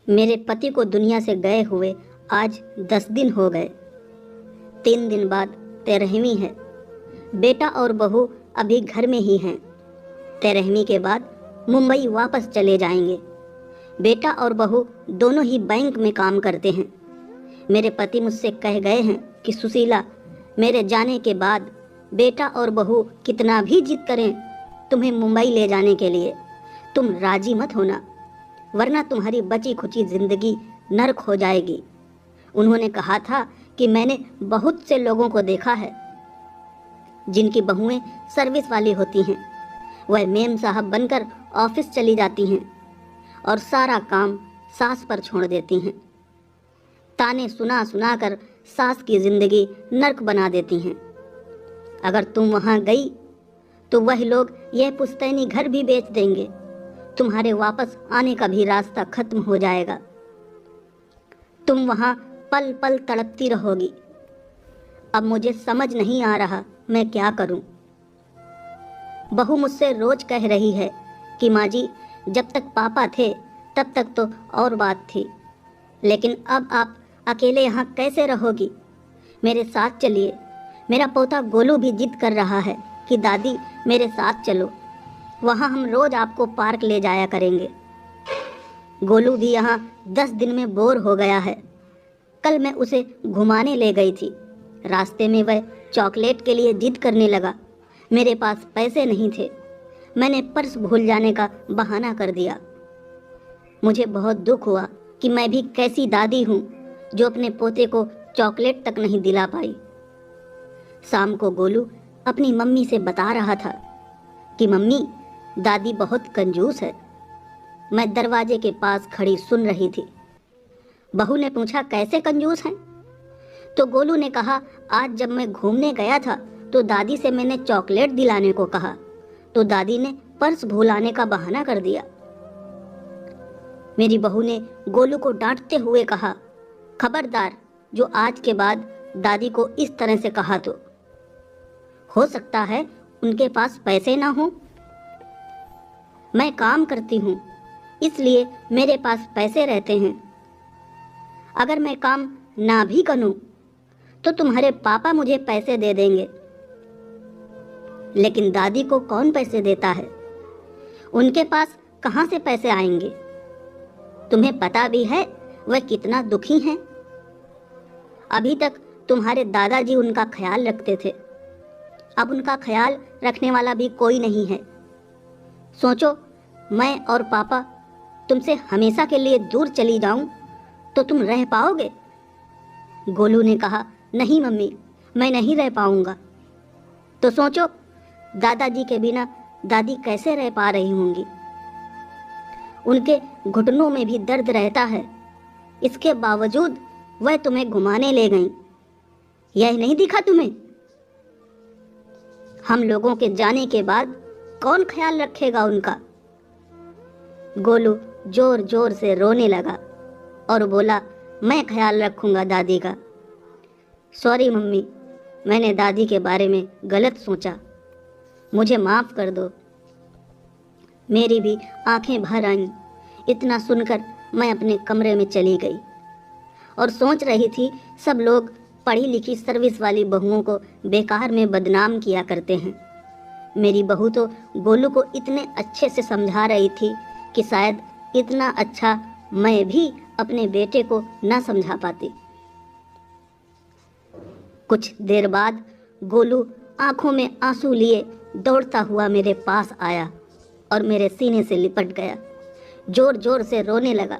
मेरे पति को दुनिया से गए हुए आज 10 दिन हो गए। 3 दिन बाद 13वीं है। बेटा और बहू अभी घर में ही हैं। 13वीं के बाद मुंबई वापस चले जाएंगे। बेटा और बहू दोनों ही बैंक में काम करते हैं। मेरे पति मुझसे कह गए हैं कि सुशीला, मेरे जाने के बाद बेटा और बहू कितना भी जिद करें तुम्हें मुंबई ले जाने के लिए, तुम राजी मत होना, वरना तुम्हारी बची खुची जिंदगी नर्क हो जाएगी। उन्होंने कहा था कि मैंने बहुत से लोगों को देखा है जिनकी बहुएं सर्विस वाली होती हैं। वह मेम साहब बनकर ऑफिस चली जाती हैं और सारा काम सास पर छोड़ देती हैं। ताने सुना सुना कर सास की जिंदगी नर्क बना देती हैं। अगर तुम वहाँ गई तो वह लोग यह पुश्तैनी घर भी बेच देंगे। तुम्हारे वापस आने का भी रास्ता खत्म हो जाएगा। तुम वहाँ पल पल तड़पती रहोगी। अब मुझे समझ नहीं आ रहा मैं क्या करूं। बहू मुझसे रोज कह रही है कि माँ जी, जब तक पापा थे तब तक तो और बात थी, लेकिन अब आप अकेले यहाँ कैसे रहोगी? मेरे साथ चलिए। मेरा पोता गोलू भी जिद कर रहा है कि दादी मेरे साथ चलो, वहाँ हम रोज आपको पार्क ले जाया करेंगे। गोलू भी यहाँ 10 दिन में बोर हो गया है। कल मैं उसे घुमाने ले गई थी। रास्ते में वह चॉकलेट के लिए जिद करने लगा। मेरे पास पैसे नहीं थे। मैंने पर्स भूल जाने का बहाना कर दिया। मुझे बहुत दुख हुआ कि मैं भी कैसी दादी हूँ जो अपने पोते को चॉकलेट तक नहीं दिला पाई। शाम को गोलू अपनी मम्मी से बता रहा था कि मम्मी, दादी बहुत कंजूस है। मैं दरवाजे के पास खड़ी सुन रही थी। बहू ने पूछा, कैसे कंजूस हैं? तो गोलू ने कहा, आज जब मैं घूमने गया था तो दादी से मैंने चॉकलेट दिलाने को कहा तो दादी ने पर्स भुलाने का बहाना कर दिया। मेरी बहू ने गोलू को डांटते हुए कहा, खबरदार जो आज के बाद दादी को इस तरह से कहा तो। हो सकता है उनके पास पैसे ना हो। मैं काम करती हूँ इसलिए मेरे पास पैसे रहते हैं। अगर मैं काम ना भी करूं तो तुम्हारे पापा मुझे पैसे दे देंगे, लेकिन दादी को कौन पैसे देता है? उनके पास कहाँ से पैसे आएंगे? तुम्हें पता भी है वह कितना दुखी हैं। अभी तक तुम्हारे दादाजी उनका ख्याल रखते थे, अब उनका ख्याल रखने वाला भी कोई नहीं है। सोचो, मैं और पापा तुमसे हमेशा के लिए दूर चली जाऊं तो तुम रह पाओगे? गोलू ने कहा, नहीं मम्मी, मैं नहीं रह पाऊंगा। तो सोचो, दादाजी के बिना दादी कैसे रह पा रही होंगी? उनके घुटनों में भी दर्द रहता है, इसके बावजूद वह तुम्हें घुमाने ले गईं। यह नहीं दिखा तुम्हें? हम लोगों के जाने के बाद कौन ख्याल रखेगा उनका? गोलू जोर जोर से रोने लगा और बोला, मैं ख्याल रखूंगा दादी का। सॉरी मम्मी, मैंने दादी के बारे में गलत सोचा, मुझे माफ़ कर दो। मेरी भी आंखें भर आईं। इतना सुनकर मैं अपने कमरे में चली गई और सोच रही थी, सब लोग पढ़ी लिखी सर्विस वाली बहुओं को बेकार में बदनाम किया करते हैं। मेरी बहू तो गोलू को इतने अच्छे से समझा रही थी कि शायद इतना अच्छा मैं भी अपने बेटे को न समझा पाती। कुछ देर बाद गोलू आंखों में आंसू लिए दौड़ता हुआ मेरे पास आया और मेरे सीने से लिपट गया। जोर जोर से रोने लगा।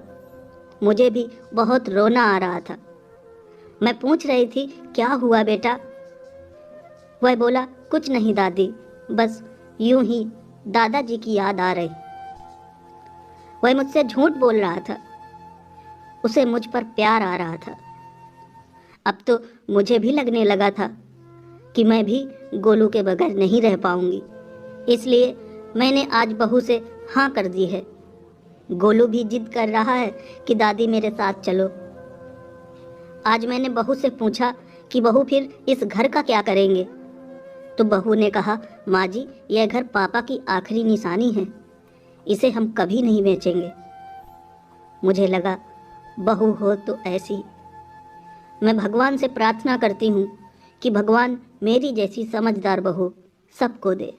मुझे भी बहुत रोना आ रहा था। मैं पूछ रही थी, क्या हुआ बेटा? वह बोला, कुछ नहीं दादी, बस यूं ही दादाजी की याद आ रही। वह मुझसे झूठ बोल रहा था। उसे मुझ पर प्यार आ रहा था। अब तो मुझे भी लगने लगा था कि मैं भी गोलू के बगैर नहीं रह पाऊंगी, इसलिए मैंने आज बहू से हाँ कर दी है। गोलू भी जिद कर रहा है कि दादी मेरे साथ चलो। आज मैंने बहू से पूछा कि बहू फिर इस घर का क्या करेंगे? तो बहू ने कहा, माँ जी, यह घर पापा की आखिरी निशानी है, इसे हम कभी नहीं बेचेंगे। मुझे लगा बहू हो तो ऐसी। मैं भगवान से प्रार्थना करती हूँ कि भगवान मेरी जैसी समझदार बहू सबको दे।